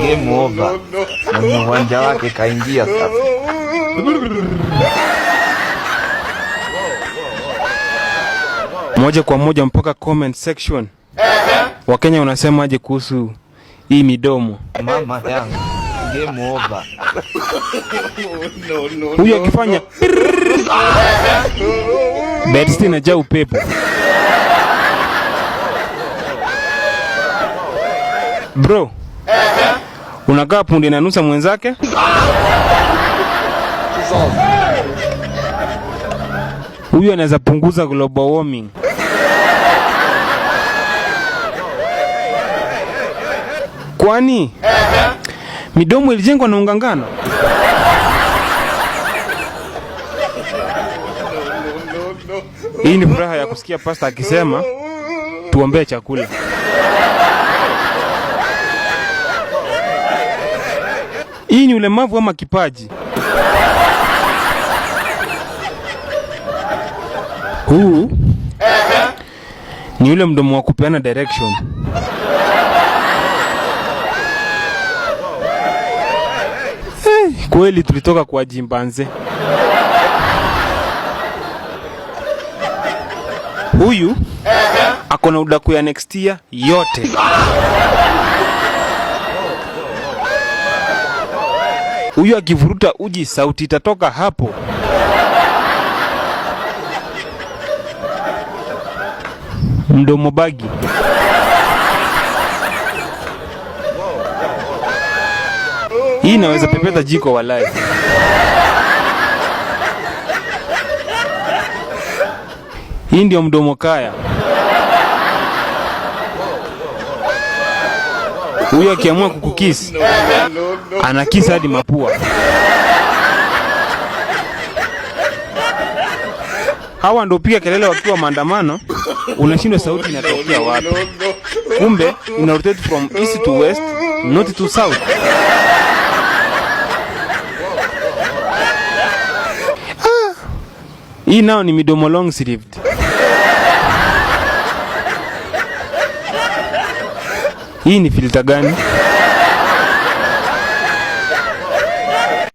Game over. Mwenye uwanja wake kaingia sasa. Moja kwa moja mpaka comment section. Wakenya unasema aje kuhusu hii midomo? Mama yangu. Game over. Huyo akifanya bedsti inajaa upepo. Bro, unakaa punde na nusa mwenzake? Huyo anaweza punguza global warming. Kwani midomo ilijengwa na ungangano? Hii ni furaha ya kusikia pasta akisema tuombee chakula. Hii ni ulemavu ama kipaji? Huu ni ule mdomo wa kupeana direction. Kweli tulitoka kwa jimbanze. Huyu ako na udaku ya next year yote. Huyu akivuruta uji sauti itatoka hapo. Mdomo bagi. Hii inaweza pepeta jiko walai. Hii ndio mdomo kaya. Huyu akiamua kukukisi anakisa hadi mapua. Hawa ndio piga kelele wakiwa maandamano, unashindwa sauti inatokea wapi. Kumbe ina rotate from east to west, not to south. Hii nao ni midomo long sleeved. Hii ni filter gani?